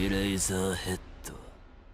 Eraser head.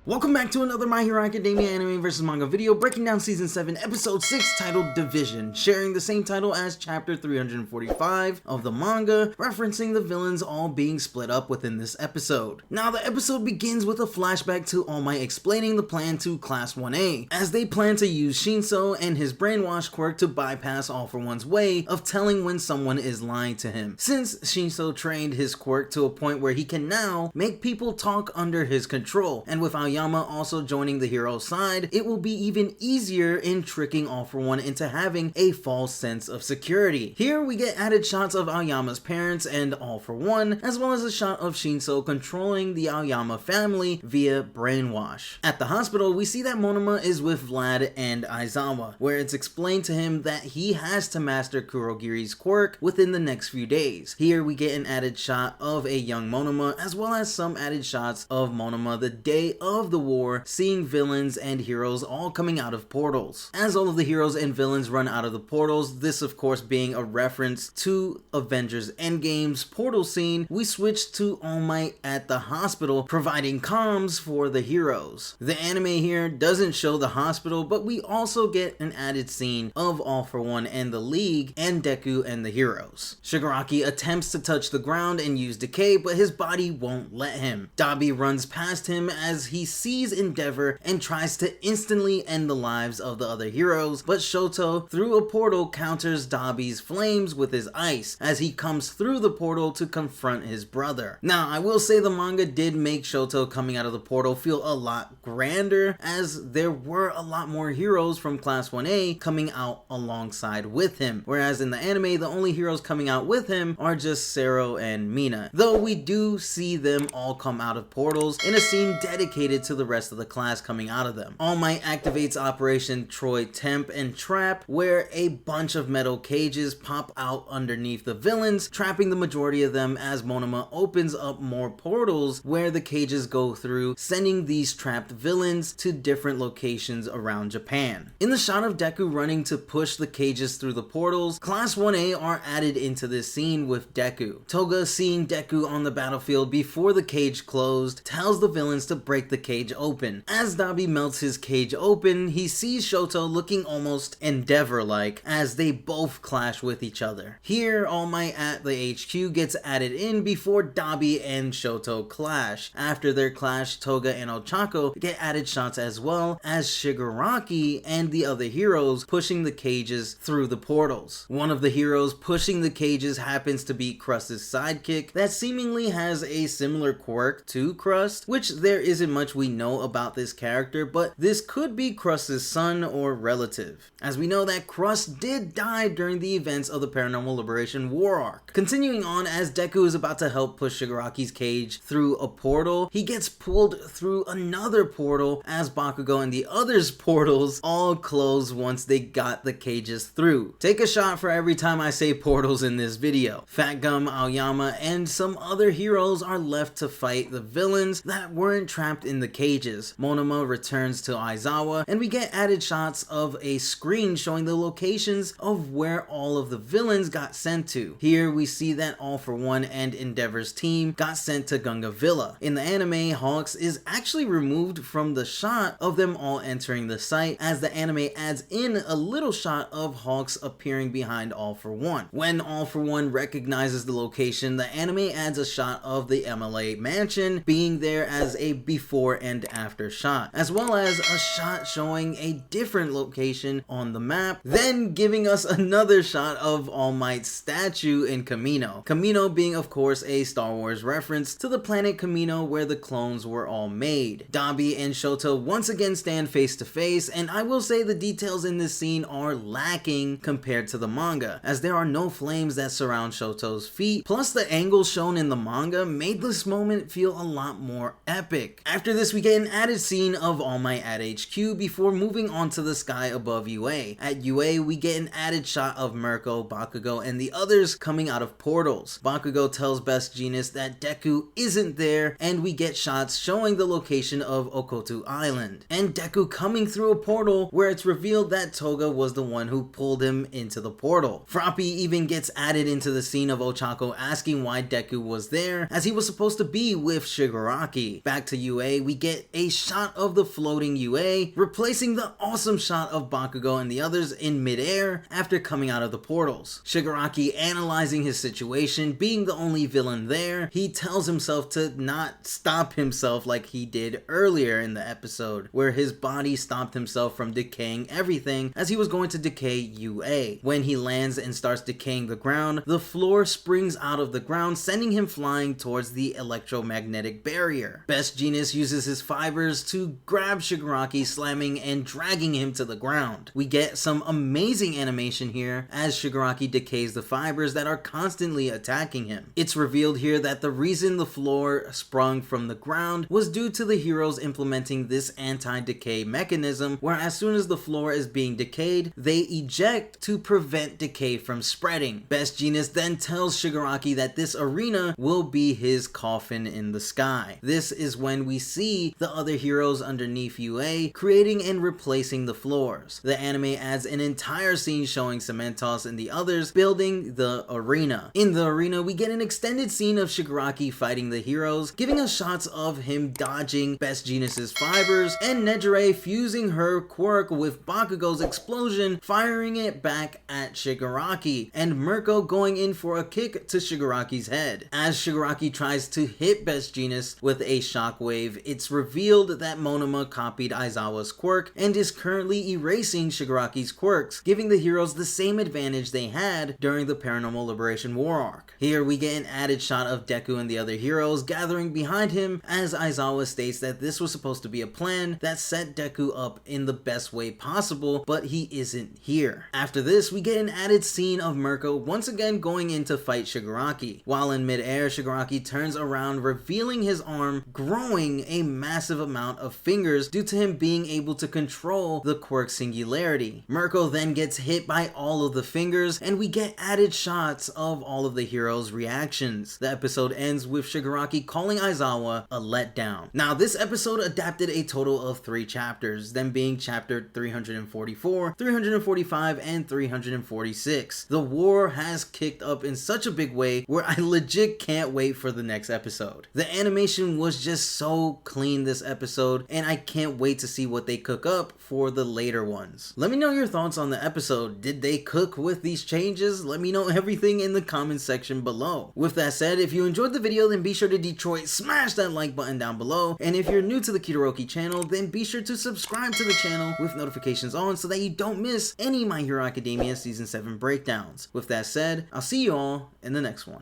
Welcome back to another My Hero Academia anime vs manga video, breaking down season 7 episode 6 titled Division, sharing the same title as chapter 345 of the manga, referencing the villains all being split up within this episode. Now the episode begins with a flashback to All Might explaining the plan to Class 1A, as they plan to use Shinso and his brainwash quirk to bypass All For One's way of telling when someone is lying to him, since Shinso trained his quirk to a point where he can now make people talk under his control, and with Aoyama also joining the hero's side, it will be even easier in tricking All For One into having a false sense of security. Here we get added shots of Aoyama's parents and All For One, as well as a shot of Shinso controlling the Aoyama family via brainwash. At the hospital, we see that Monoma is with Vlad and Aizawa, where it's explained to him that he has to master Kurogiri's quirk within the next few days. Here we get an added shot of a young Monoma, as well as some added shots of Monoma the day of the war, seeing villains and heroes all coming out of portals. As all of the heroes and villains run out of the portals, this of course being a reference to Avengers Endgame's portal scene, we switch to All Might at the hospital providing comms for the heroes. The anime here doesn't show the hospital, but we also get an added scene of All For One and the League and Deku and the heroes. Shigaraki attempts to touch the ground and use decay, but his body won't let him. Dabi runs past him as he sees Endeavor and tries to instantly end the lives of the other heroes, but Shoto through a portal counters Dabi's flames with his ice as he comes through the portal to confront his brother. Now I will say the manga did make Shoto coming out of the portal feel a lot grander, as there were a lot more heroes from Class 1A coming out alongside with him, whereas in the anime the only heroes coming out with him are just Sero and Mina, though we do see them all come out of portals in a scene dedicated to the rest of the class coming out of them. All Might activates Operation Troy Temp and Trap, where a bunch of metal cages pop out underneath the villains, trapping the majority of them as Monoma opens up more portals where the cages go through, sending these trapped villains to different locations around Japan. In the shot of Deku running to push the cages through the portals, Class 1A are added into this scene with Deku. Toga, seeing Deku on the battlefield before the cage closed, tells the villains to break the cage open. As Dabi melts his cage open, he sees Shoto looking almost Endeavor-like as they both clash with each other. Here, All Might at the HQ gets added in before Dabi and Shoto clash. After their clash, Toga and Ochako get added shots as well as Shigaraki and the other heroes pushing the cages through the portals. One of the heroes pushing the cages happens to be Crust's sidekick that seemingly has a similar quirk to Crust, which there isn't much we know about this character, but this could be Crust's son or relative, as we know that Crust did die during the events of the Paranormal Liberation War arc. Continuing on, as Deku is about to help push Shigaraki's cage through a portal, he gets pulled through another portal as Bakugo and the others' portals all close once they got the cages through. Take a shot for every time I say portals in this video. Fat Gum, Aoyama, and some other heroes are left to fight the villains that weren't trapped in the cages. Monoma returns to Aizawa, and we get added shots of a screen showing the locations of where all of the villains got sent to. Here we see that All For One and Endeavor's team got sent to Gunga Villa. In the anime, Hawks is actually removed from the shot of them all entering the site, as the anime adds in a little shot of Hawks appearing behind All For One. When All For One recognizes the location, the anime adds a shot of the MLA mansion being there as a before and after shot, as well as a shot showing a different location on the map, then giving us another shot of All Might's statue in Kamino. Kamino being of course a Star Wars reference to the planet Kamino where the clones were all made. Dabi and Shoto once again stand face to face, and I will say the details in this scene are lacking compared to the manga, as there are no flames that surround Shoto's feet, plus the angle shown in the manga made this moment feel a lot more epic. After this this, we get an added scene of All Might at HQ before moving on to the sky above UA. At UA, we get an added shot of Mirko, Bakugo, and the others coming out of portals. Bakugo tells Best Jeanist that Deku isn't there, and we get shots showing the location of Okoto Island, and Deku coming through a portal where it's revealed that Toga was the one who pulled him into the portal. Froppy even gets added into the scene of Ochako asking why Deku was there, as he was supposed to be with Shigaraki. Back to UA, we get a shot of the floating UA, replacing the awesome shot of Bakugo and the others in midair after coming out of the portals. Shigaraki analyzing his situation, being the only villain there, he tells himself to not stop himself like he did earlier in the episode, where his body stopped himself from decaying everything as he was going to decay UA. When he lands and starts decaying the ground, the floor springs out of the ground, sending him flying towards the electromagnetic barrier. Best Jeanist uses his fibers to grab Shigaraki, slamming and dragging him to the ground. We get some amazing animation here as Shigaraki decays the fibers that are constantly attacking him. It's revealed here that the reason the floor sprung from the ground was due to the heroes implementing this anti-decay mechanism, where as soon as the floor is being decayed, they eject to prevent decay from spreading. Best Jeanist then tells Shigaraki that this arena will be his coffin in the sky. This is when we see the other heroes underneath UA creating and replacing the floors. The anime adds an entire scene showing Cementos and the others building the arena. In the arena, we get an extended scene of Shigaraki fighting the heroes, giving us shots of him dodging Best Jeanist's fibers, and Nejire fusing her quirk with Bakugo's explosion, firing it back at Shigaraki, and Mirko going in for a kick to Shigaraki's head. As Shigaraki tries to hit Best Jeanist with a shockwave, it's revealed that Monoma copied Aizawa's quirk and is currently erasing Shigaraki's quirks, giving the heroes the same advantage they had during the Paranormal Liberation War arc. Here we get an added shot of Deku and the other heroes gathering behind him, as Aizawa states that this was supposed to be a plan that set Deku up in the best way possible, but he isn't here. After this, we get an added scene of Mirko once again going in to fight Shigaraki. While in midair, Shigaraki turns around, revealing his arm, growing a massive amount of fingers due to him being able to control the quirk Singularity. Mirko then gets hit by all of the fingers, and we get added shots of all of the heroes' reactions. The episode ends with Shigaraki calling Aizawa a letdown. Now, this episode adapted a total of 3 chapters, them being chapter 344, 345, and 346. The war has kicked up in such a big way where I legit can't wait for the next episode. The animation was just so clean this episode, and I can't wait to see what they cook up for the later ones. Let me know your thoughts on the episode. Did they cook with these changes? Let me know everything in the comments section below. With that said, if you enjoyed the video, then be sure to Detroit smash that like button down below, and if you're new to the Kitoroki channel, then be sure to subscribe to the channel with notifications on so that you don't miss any My Hero Academia Season 7 breakdowns. With that said, I'll see you all in the next one.